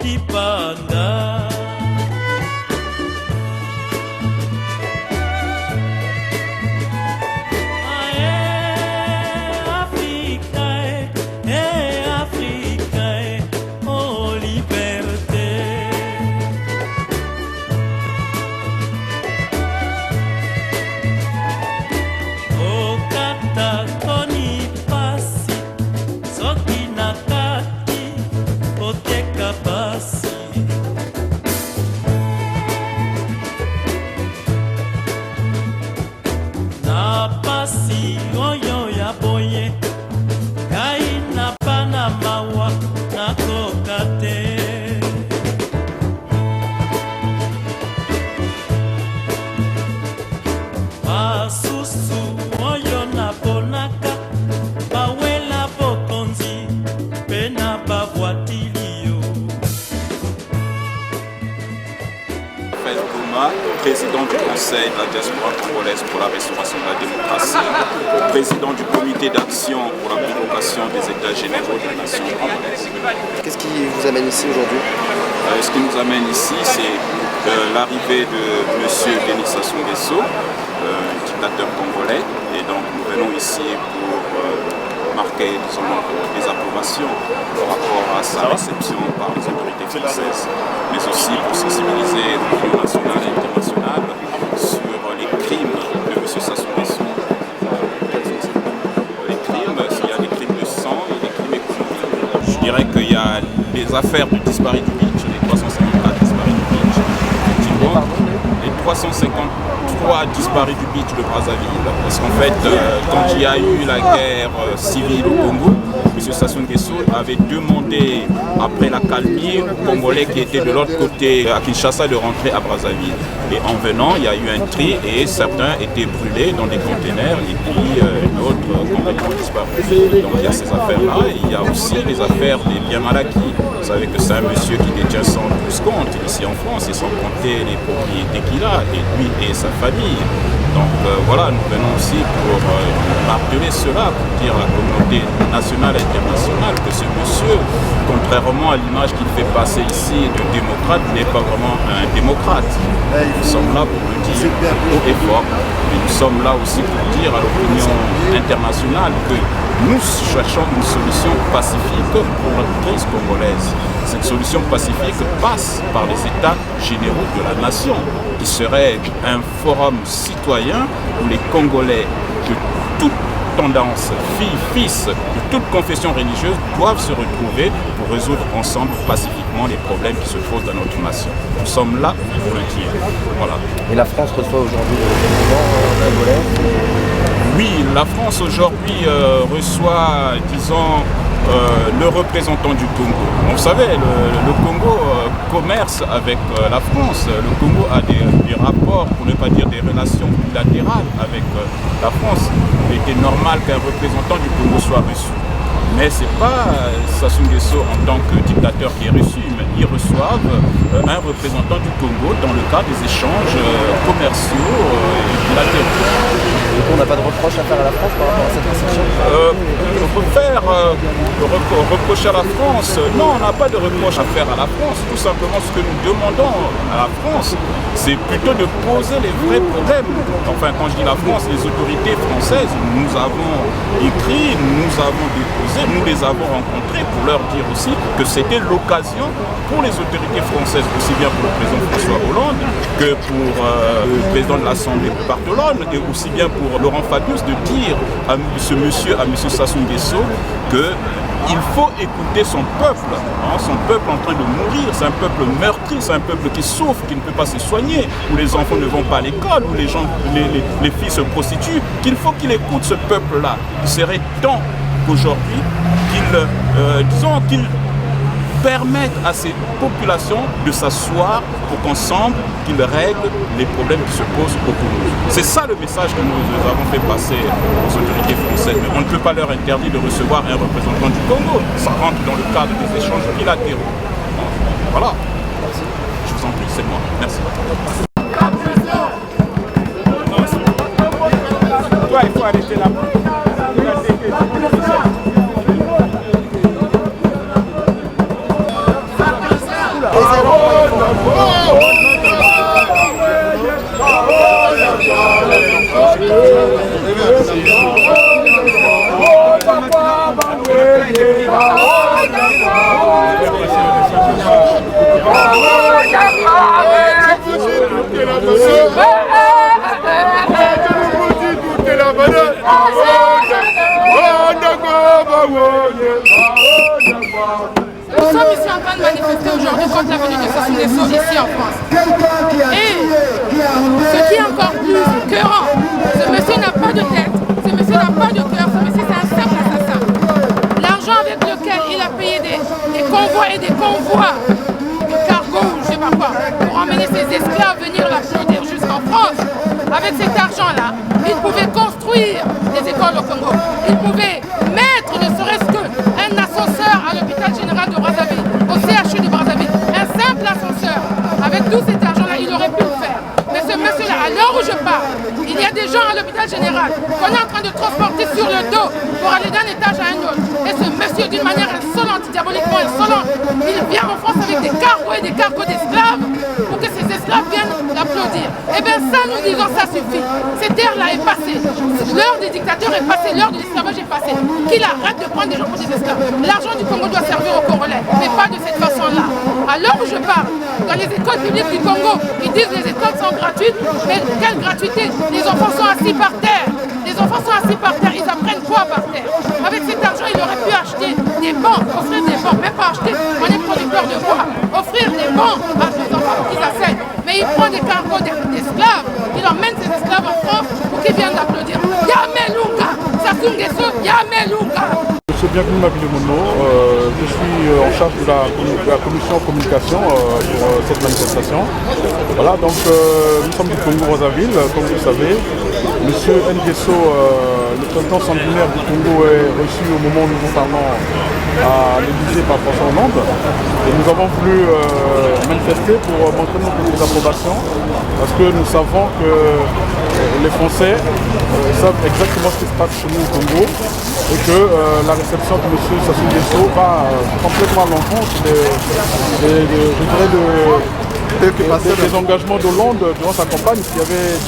Tibanda. Président du Conseil de la diaspora congolaise pour la restauration de la démocratie, président du comité d'action pour la provocation des États généraux de la nation congolaise. Qu'est-ce qui vous amène ici aujourd'hui? Ce qui nous amène ici, c'est l'arrivée de M. Denis Sassou Nguesso, dictateur congolais, et donc nous venons ici pour marquer des approbations par rapport à sa réception par les autorités françaises, mais aussi pour sensibiliser l'opinion nationale et internationale sur les crimes de M. Sassou Nguesso. Les crimes, il y a des crimes de sang et des crimes économiques. Je dirais qu'il y a les affaires de disparu du beach, les 354 disparus du beach, effectivement, les 353 disparus du beach de Brazzaville, parce qu'en fait, quand il y a eu la guerre civile au Congo, M. Sassou Nguesso avait demandé, après la calmie, aux Congolais qui étaient de l'autre côté à Kinshasa de rentrer à Brazzaville. Et en venant, il y a eu un tri et certains étaient brûlés dans des containers et puis d'autres complètement disparus. Donc il y a ces affaires-là et il y a aussi les affaires des biens mal acquis. Vous savez que c'est un monsieur qui détient 112 comptes ici en France et sans compter les propriétés qu'il a, et lui et sa famille. Donc voilà, nous venons aussi pour marteler cela, pour dire à la communauté nationale et internationale que ce monsieur, contrairement à l'image qu'il fait passer ici de démocrate, n'est pas vraiment un démocrate. Nous sommes là pour le dire haut et fort, mais nous sommes là aussi pour dire à l'opinion internationale que nous cherchons une solution pacifique pour la crise congolaise. Cette solution pacifique passe par les États généraux de la nation, qui serait un forum citoyen où les Congolais de toute tendance, filles, fils, de toute confession religieuse doivent se retrouver pour résoudre ensemble pacifiquement les problèmes qui se posent dans notre nation. Nous sommes là pour le dire. Voilà. Et la France reçoit aujourd'hui le président congolais? Oui, la France aujourd'hui reçoit, disons, le représentant du Congo. Vous savez, le Congo commerce avec la France. Le Congo a des rapports, pour ne pas dire des relations bilatérales avec la France. Il était normal qu'un représentant du Congo soit reçu. Mais ce n'est pas Sassou Nguesso en tant que dictateur qui est reçu, mais ils reçoivent un représentant du Congo dans le cadre des échanges commerciaux et bilatéraux. Donc on n'a pas de reproche à faire à la France par rapport à cette réception? Reprocher à la France, non, on n'a pas de reproche à faire à la France. Tout simplement, ce que nous demandons à la France, c'est plutôt de poser les vrais problèmes. Enfin, quand je dis la France, les autorités françaises, nous avons écrit, nous avons déposé, nous les avons rencontrés pour leur dire aussi que c'était l'occasion pour les autorités françaises, aussi bien pour le président François Hollande que pour le président de l'Assemblée Barthelone et aussi bien pour Laurent Fabius, de dire à ce monsieur, à M. Sassou Nguesso, qu'il faut écouter son peuple en train de mourir, c'est un peuple meurtri, c'est un peuple qui souffre, qui ne peut pas se soigner, où les enfants ne vont pas à l'école, où les filles se prostituent, qu'il faut qu'il écoute ce peuple-là. Il serait temps qu'aujourd'hui, qu'il permettre à ces populations de s'asseoir pour qu'ensemble, qu'ils règlent les problèmes qui se posent au Congo. C'est ça le message que nous avons fait passer aux autorités françaises. Mais on ne peut pas leur interdire de recevoir un représentant du Congo. Ça rentre dans le cadre des échanges bilatéraux. Voilà. Merci. Je vous en prie, c'est moi. Merci. Toi, il faut arrêter là. sommes ici en train de manifester aujourd'hui contre la venue de Sassou Nguesso ici en France. Et ce qui est encore plus écœurant, ce monsieur n'a pas de tête, ce monsieur n'a pas de cœur, ce monsieur c'est un simple assassin. L'argent avec lequel il a payé des convois et des convois de cargo, je ne sais pas quoi, pour emmener ses esclaves venir l'applaudir jusqu'en France, avec cet argent-là, il pouvait construire des écoles au Congo. Il pouvait mettre ne serait-ce qu'un ascenseur à l'hôpital général de Brazzaville, au CHU de Brazzaville. Un simple ascenseur. Avec tout cet argent-là, il aurait pu le faire. Mais ce monsieur-là, à l'heure où je parle, il y a des gens à l'hôpital général qu'on est en train de transporter sur le dos pour aller d'un étage à un autre. Et ce monsieur, d'une manière insolente, diaboliquement insolente, il vient en France avec des cargos et des cargos d'esclaves pour que ces esclaves viennent l'applaudir. Eh bien ça, nous disons, ça suffit. Cette ère-là est passée. L'heure des dictateurs est passée, l'heure de l'esclavage est passée. Qu'il arrête de prendre des gens pour des esclaves. L'argent du Congo doit servir aux Congolais, mais pas de cette façon-là. À l'heure où je parle, dans les écoles publiques du Congo, ils disent que les écoles sont gratuites, mais quelle gratuité? Les enfants sont assis par terre. Les enfants sont assis par terre, ils apprennent quoi par terre? Avec cet argent, il aurait pu acheter des bancs, offrir des bancs, même pas acheter, on est producteur de bois, offrir des bancs à ses enfants pour qu'ils enseignent. Mais il prend des cargos d'esclaves, il emmène ses esclaves en France pour qu'ils viennent l'applaudir. Yamelunga, Sassou Nguesso, Yamelunga. Monsieur, bienvenue Mabile Mono, je suis en charge de la commission communication pour cette manifestation. Voilà, donc nous sommes du Congo-Brazzaville, comme vous le savez. Monsieur Nguesso, le président sanguinaire du Congo, est reçu au moment où nous parlons à l'Élysée par François Hollande. Et nous avons voulu manifester pour montrer notre désapprobation parce que nous savons que les Français savent exactement ce qui se passe chez nous au Congo et que la réception de M. Sassou Nguesso va complètement à l'encontre des engagements d'Hollande durant sa campagne qui avait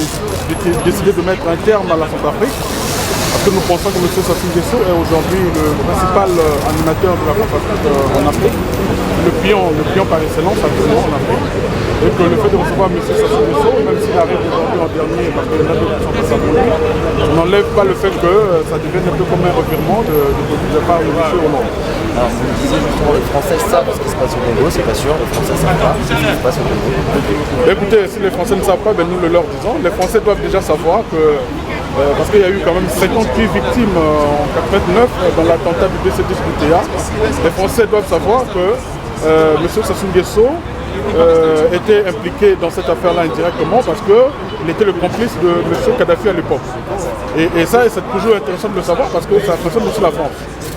décidé de mettre un terme à la Centrafrique. Parce que nous pensons que M. Sassou Nguesso est aujourd'hui le principal animateur de la Centrafrique en Afrique, le pion par excellence actuellement en Afrique. Et que le fait de recevoir M. Sassou Nguesso, même s'il arrive aujourd'hui en dernier, parce qu'il y en a d'autres qui sont pas s'abonner, on n'enlève pas le fait que ça devienne un peu comme un revirement de part de M. Hollande. Alors vous me disiez justement, les Français savent ce qui se passe au Congo, c'est pas sûr, les Français ne savent pas ce qui se passe au Congo. Écoutez, si les Français ne savent pas, ben nous le leur disons. Les Français doivent déjà savoir que, parce qu'il y a eu quand même 58 victimes en 89 dans l'attentat du DC-10 du Théa, les Français doivent savoir que M. Sassou Nguesso était impliqué dans cette affaire-là indirectement parce qu'il était le complice de M. Kadhafi à l'époque. Et ça, c'est toujours intéressant de le savoir parce que ça concerne aussi la France.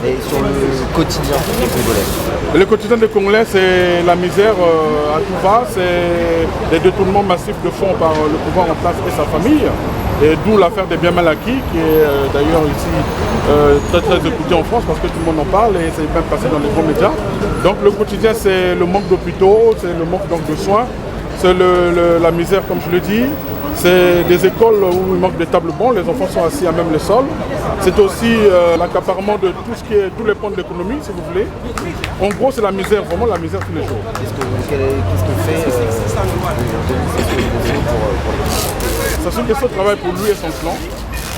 Et sur le quotidien des Congolais? Le quotidien des Congolais, c'est la misère à tout va, c'est des détournements massifs de fonds par le pouvoir en place et sa famille. Et d'où l'affaire des biens mal acquis, qui est d'ailleurs ici très écoutée en France parce que tout le monde en parle et c'est même passé dans les grands médias. Donc le quotidien, c'est le manque d'hôpitaux, c'est le manque donc de soins, c'est la misère comme je le dis. C'est des écoles où il manque de tables bancs, les enfants sont assis à même le sol. C'est aussi l'accaparement de tous les pans de l'économie, si vous voulez. En gros, c'est la misère, vraiment la misère tous les jours. Qu'est-ce que fait Sassou Nguesso travaille pour lui et son clan,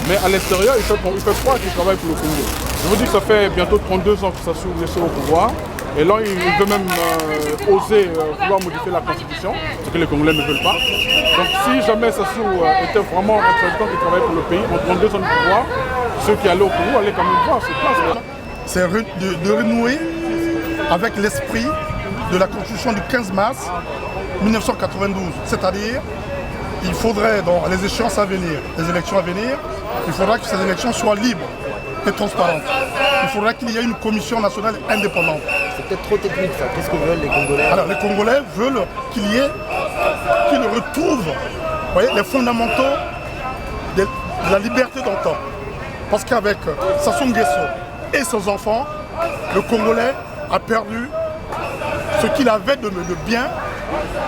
mais à l'extérieur, il fait croire qu'il travaille pour le Congo. Je vous dis que ça fait bientôt 32 ans que Sassou Nguesso est au pouvoir. Et là, il veut même oser vouloir modifier la Constitution, ce que les Congolais ne veulent pas. Donc si jamais Sassou était vraiment un président qui travaille pour le pays, en 32 ans de pouvoir, ceux qui allaient au Congo allaient quand même voir ce place. C'est de renouer avec l'esprit de la Constitution du 15 mars 1992. C'est-à-dire, il faudrait, dans les échéances à venir, les élections à venir, il faudra que ces élections soient libres et transparentes. Il faudra qu'il y ait une commission nationale indépendante. C'est peut-être trop technique ça. Qu'est-ce que veulent les Congolais? Alors les Congolais veulent qu'ils retrouvent, voyez, les fondamentaux de la liberté d'entendre. Parce qu'avec Sassou Nguesso et ses enfants, le Congolais a perdu ce qu'il avait de bien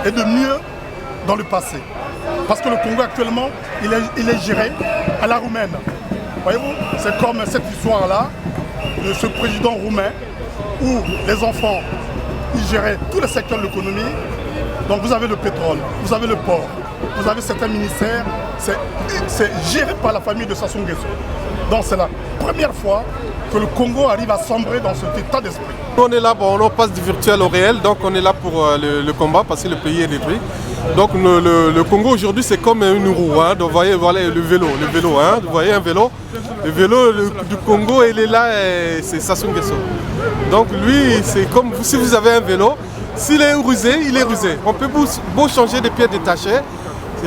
et de mieux dans le passé. Parce que le Congo actuellement, il est géré à la roumaine. Voyez-vous, c'est comme cette histoire-là de ce président roumain où les enfants, ils géraient tous les secteurs de l'économie. Donc vous avez le pétrole, vous avez le port, vous avez certains ministères, c'est géré par la famille de Sassou Nguesso. Donc c'est la première fois que le Congo arrive à sombrer dans cet état d'esprit. On est là, bon, on passe du virtuel au réel, donc on est là pour le combat parce que le pays est détruit. Donc le Congo aujourd'hui c'est comme une roue, hein. Donc, vous voyez voilà, le vélo, hein. Vous voyez un vélo, le vélo du Congo il est là, c'est Sassou Nguesso. Donc lui c'est comme si vous avez un vélo, s'il est rusé, il est rusé. On peut beau changer des pieds détachés,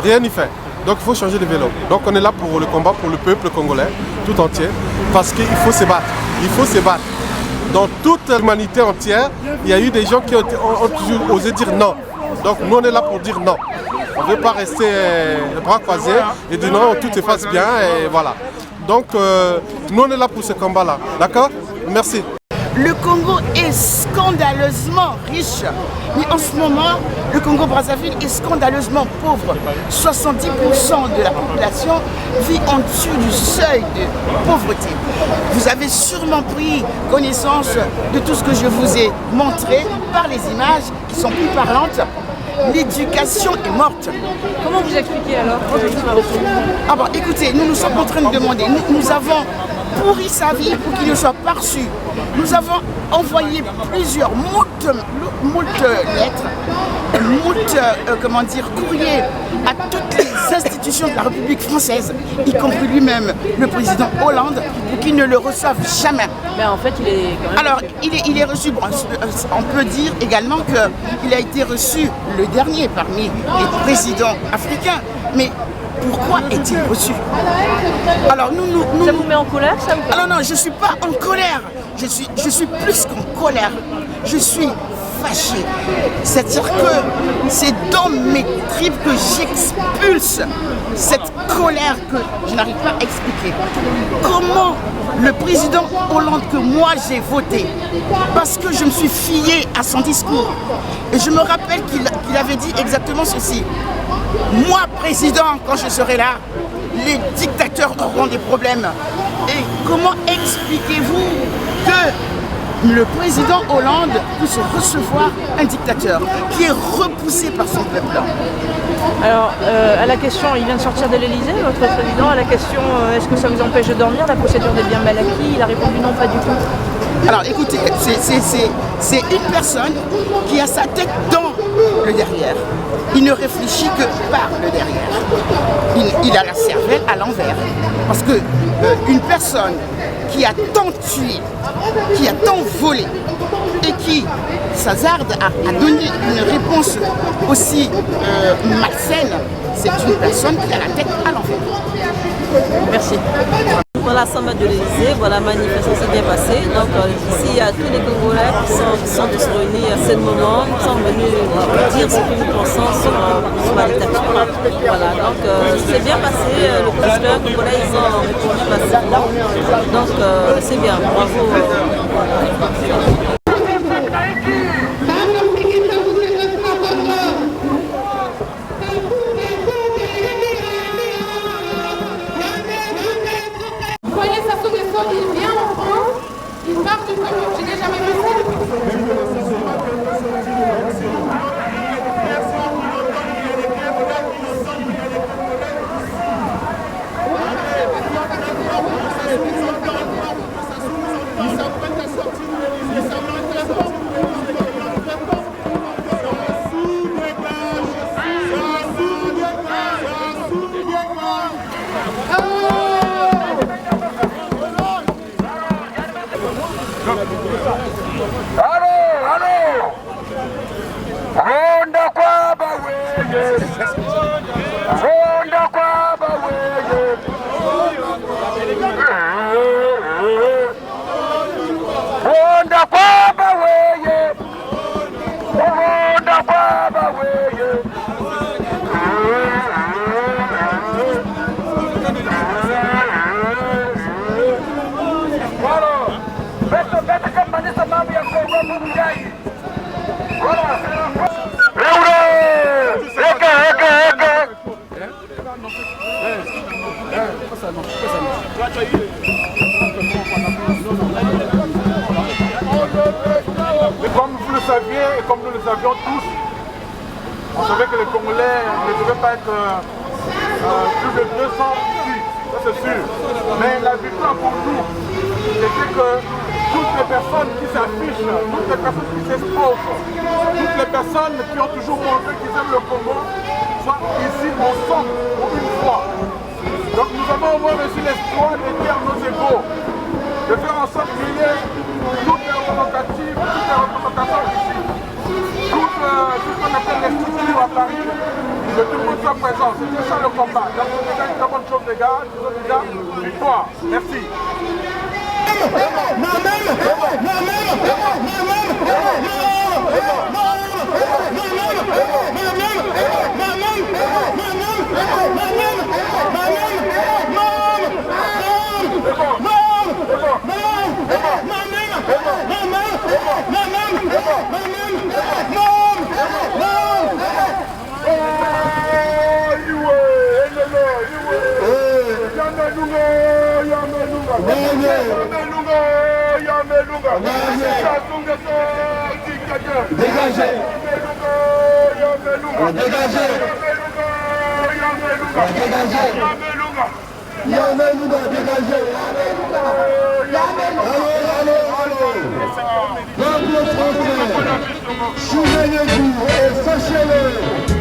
rien n'y fait. Donc il faut changer de vélo. Donc on est là pour le combat, pour le peuple congolais tout entier, parce qu'il faut se battre, il faut se battre. Dans toute l'humanité entière, il y a eu des gens qui ont toujours osé dire non. Donc nous on est là pour dire non. On ne veut pas rester les bras croisés et dire non, tout se passe bien et voilà. Donc nous on est là pour ce combat-là. D'accord? Merci. Le Congo est scandaleusement riche, mais en ce moment, le Congo-Brazzaville est scandaleusement pauvre. 70% de la population vit en dessous du seuil de pauvreté. Vous avez sûrement pris connaissance de tout ce que je vous ai montré par les images qui sont plus parlantes. L'éducation est morte. Comment vous expliquez alors? Ah bon, écoutez, nous sommes en train de demander, nous avons pourri sa vie pour qu'il ne soit pas reçu. Nous avons envoyé plusieurs moult lettres, courriers à toutes les institutions de la République française, y compris lui-même, le président Hollande, pour qu'il ne le reçoive jamais. Mais en fait, il est quand même... Alors, il est reçu, bon, on peut dire également qu'il a été reçu le dernier parmi les présidents africains. Mais pourquoi est-il reçu? Alors nous... Ça vous met en colère, ça ou pas? Alors non, je ne suis pas en colère. Je suis plus qu'en colère. Je suis fâché. C'est-à-dire que c'est dans mes tripes que j'expulse cette colère que je n'arrive pas à expliquer. Comment le président Hollande que moi j'ai voté, parce que je me suis fié à son discours, et je me rappelle qu'il avait dit exactement ceci: moi président, quand je serai là, les dictateurs auront des problèmes. Et comment expliquez-vous que le président Hollande puisse recevoir un dictateur qui est repoussé par son peuple? Alors, à la question, il vient de sortir de l'Elysée, votre président, à la question est-ce que ça vous empêche de dormir, la procédure des biens mal acquis, il a répondu non, pas du tout. Alors écoutez, c'est une personne qui a sa tête dans le derrière. Il ne réfléchit que par le derrière. Il a la cervelle à l'envers. Parce que une personne qui a tant tué, qui a tant volé et qui s'hasarde à donner une réponse aussi malsaine, c'est une personne qui a la tête à l'envers. Merci. Voilà, l'Assemblée de l'Élysée, voilà, manifestation s'est bien passée. Donc ici, il y a tous les Congolais qui sont tous réunis à ce moment. Nous sommes venus dire ce que nous pensons sur la dictature. Voilà, donc c'est bien passé. Le président congolais, ils ont répondu massivement. Donc c'est bien, bravo. Il vient en France, il part du Congo. J'ai déjà vu Comme vous le saviez et comme nous le savions tous, on savait que les Congolais ne devaient pas être plus de 200 ici. ça c'est sûr. Mais la victoire pour nous, c'est que toutes les personnes qui s'affichent, toutes les personnes qui s'exposent, toutes les personnes qui ont toujours montré qu'ils aiment le Congo, soient ici ensemble pour une fois. Donc nous avons au moins reçu l'espoir d'aider à nos égaux, de faire en sorte qu'il y ait toutes les représentatives, toutes les représentations ici, tout ce qu'on appelle les structures à Paris, que tout le monde soit présent. C'était ça le combat. Donc on fait une très bonne chose les gars, je vous dis victoire. Merci. Souvenez-vous et sachez-le.